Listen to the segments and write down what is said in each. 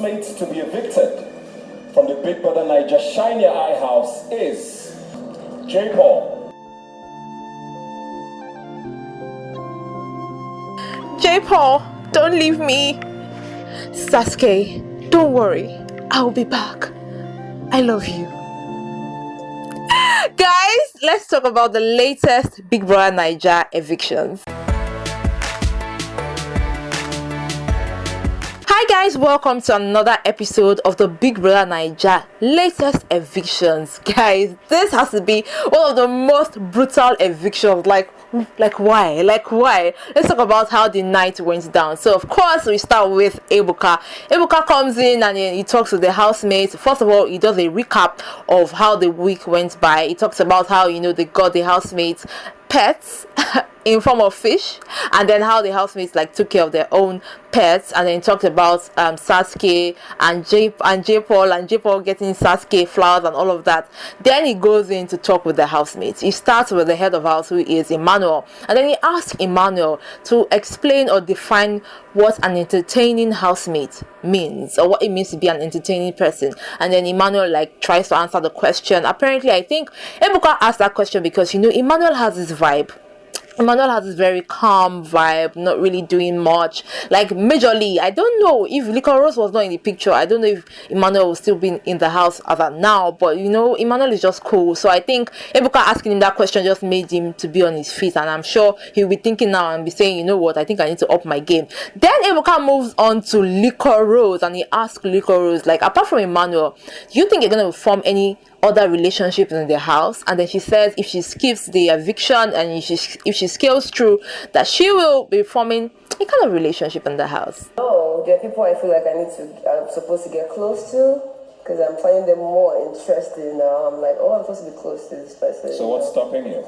Mate to be evicted from the BBNaija Shine Your Eye house is Jaypaul. Jaypaul, don't leave me. Saskay, don't worry, I'll be back. I love you. Guys, let's talk about the latest BBNaija Evictions. Hi guys, welcome to another episode of the BBNaija latest evictions. Guys, this has to be one of the most brutal evictions. Like why? Let's talk about how the night went down. So of course we start with Ebuka. Ebuka comes in and he talks to the housemates. First of all, he does a recap of how the week went by. He talks about how they got the housemates pets in form of fish, and then how the housemates took care of their own pets, and then talked about Saskay and Jaypaul getting Saskay flowers and all of that. Then he goes in to talk with the housemates. He starts with the head of house, who is Emmanuel, and then he asks Emmanuel to explain or define what an entertaining housemate means, or what it means to be an entertaining person. And then Emmanuel tries to answer the question. Apparently, I think Ebuka asked that question because Emmanuel has this vibe. Emmanuel has this very calm vibe, not really doing much. Majorly, I don't know if Liquor Rose was not in the picture. I don't know if Emmanuel will still be in the house as of now. But Emmanuel is just cool. So I think Ebuka asking him that question just made him to be on his feet, and I'm sure he'll be thinking now and be saying, you know what, I think I need to up my game. Then Ebuka moves on to Liquor Rose, and he asks Liquor Rose, apart from Emmanuel, do you think you're gonna form any other relationships in the house? And then she says if she skips the eviction and if she scales through, that she will be forming a kind of relationship in the house. No, there are people I feel like I'm supposed to get close to, because I'm finding them more interesting now. I'm like, oh, I'm supposed to be close to this person. So what's stopping you?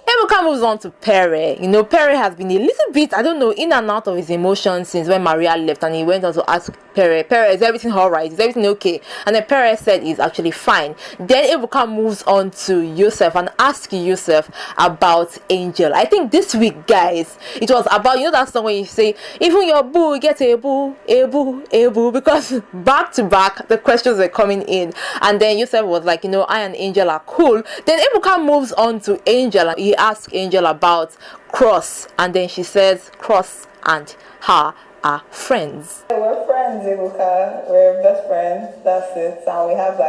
Ebuka moves on to Perry. Perry has been a little bit, I don't know, in and out of his emotions since when Maria left, and he went on to ask Perry, is everything alright? Is everything okay? And then Perry said he's actually fine. Then Ebuka moves on to Yusuf and asks Yusuf about Angel. I think this week, guys, it was about, that song when you say, even your boo gets a boo, because back to back, the questions were coming in. And then Yusuf was like, I and Angel are cool. Then Ebuka moves on to Angel, and he asks Angel about Cross, and then she says Cross and her are friends. We're friends, Ebuka. We're best friends. That's it. And we have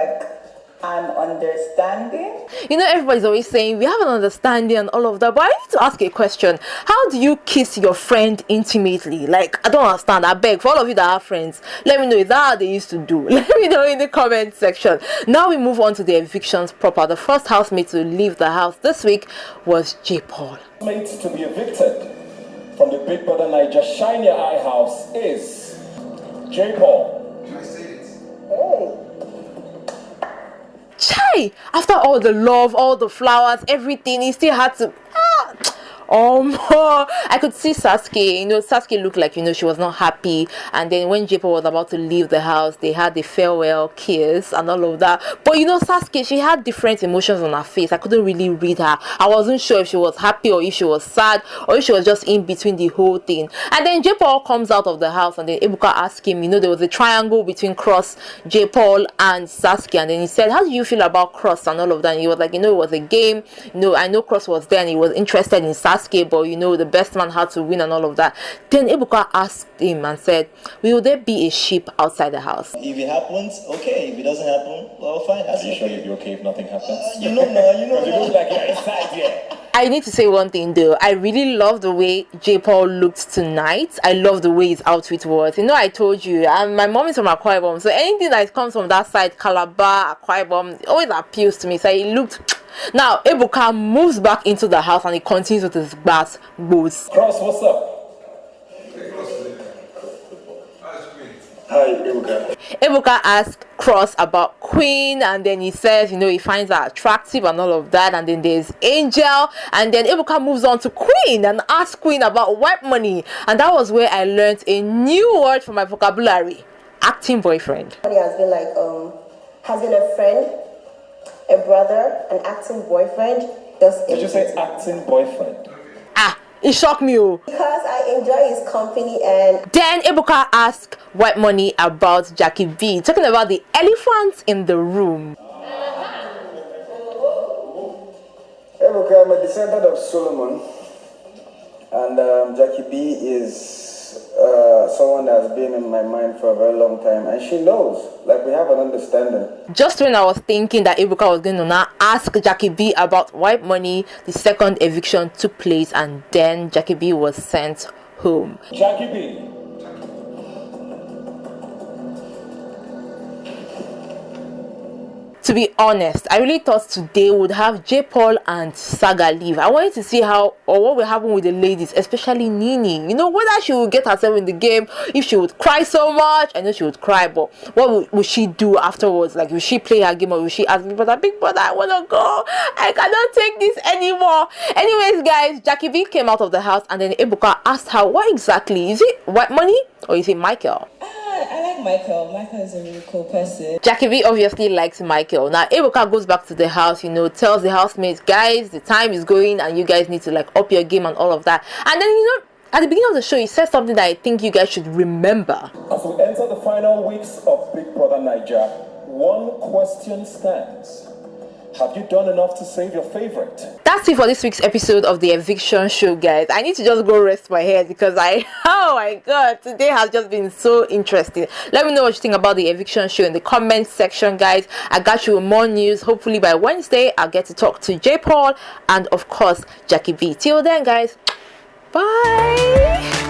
an understanding. Everybody's always saying we have an understanding and all of that, but I need to ask a question. How do you kiss your friend intimately? I don't understand. I beg, for all of you that are friends, let me know, is that how they used to do? Let me know in the comment section. Now we move on to the evictions proper. The first housemate to leave the house this week was Jaypaul. Mate to be evicted from the BBNaija Shine Your Eye house is Jaypaul. Can I say it? Hey. Chai! After all the love, all the flowers, everything, he still had to. I could see Saskay. Saskay looked like she was not happy. And then when Jaypaul was about to leave the house, they had the farewell kiss and all of that. But Saskay, she had different emotions on her face. I couldn't really read her. I wasn't sure if she was happy or if she was sad or if she was just in between the whole thing. And then Jaypaul comes out of the house, and then Ebuka asked him, there was a triangle between Cross, Jaypaul and Saskay. And then he said, how do you feel about Cross and all of that? And he was like, it was a game. I know Cross was there and he was interested in Saskay, but the best man had to win and all of that. Then Ebuka asked him and said, will there be a sheep outside the house? If it happens, okay. If it doesn't happen, well, fine. Are you sure you'll be okay if nothing happens? You know now. Because it looks like you're inside here. I need to say one thing though. I really love the way Jaypaul looked tonight. I love the way his outfit was. I told you, my mom is from Akwa Ibom, so anything that comes from that side, Calabar, Akwa Ibom, always appeals to me. So he looked. Now Ebuka moves back into the house and he continues with his bass boots. Cross, what's up? Hi, Ebuka. Ebuka asked Cross about Queen, and then he says, he finds her attractive and all of that. And then there's Angel, and then Ebuka moves on to Queen and asks Queen about Whitemoney, and that was where I learned a new word for my vocabulary: acting boyfriend. He has been a friend, a brother, an acting boyfriend. Did you say acting boyfriend? It shocked me. Because I enjoy his company. And then Ebuka asked Whitemoney about Jackie B, talking about the elephant in the room. Ebuka, I'm a descendant of Solomon, and Jackie B is someone that's been in my mind for a very long time, and she knows, like, we have an understanding. Just when I was thinking that Ebuka was going to now ask Jackie B about Whitemoney, the second eviction took place, and then Jackie B was sent home. Jackie B. To be honest, I really thought today would have Jaypaul and Saga leave. I wanted to see how or what will happen with the ladies, especially Nini. You know, whether she would get herself in the game, if she would cry so much. I know she would cry, but what would she do afterwards? Like, will she play her game, or will she ask Big Brother, I want to go. I cannot take this anymore. Anyways, guys, Jackie B came out of the house, and then Ebuka asked her, what exactly? Is it Whitemoney or is it Micheal? I like Micheal. Micheal is a really cool person. Jackie B obviously likes Micheal. Now Ebuka goes back to the house, you know, tells the housemates, guys, the time is going and you guys need to like up your game and all of that. And then, you know, at the beginning of the show, he said something that I think you guys should remember. As we enter the final weeks of Big Brother Naija, one question stands. Have you done enough to save your favorite? That's it for this week's episode of the Eviction show, guys. I need to just go rest my head because oh my god, today has just been so interesting. Let me know what you think about the Eviction show in the comment section, guys. I got you with more news. Hopefully by Wednesday, I'll get to talk to Jaypaul and of course Jackie B. Till then, guys, bye.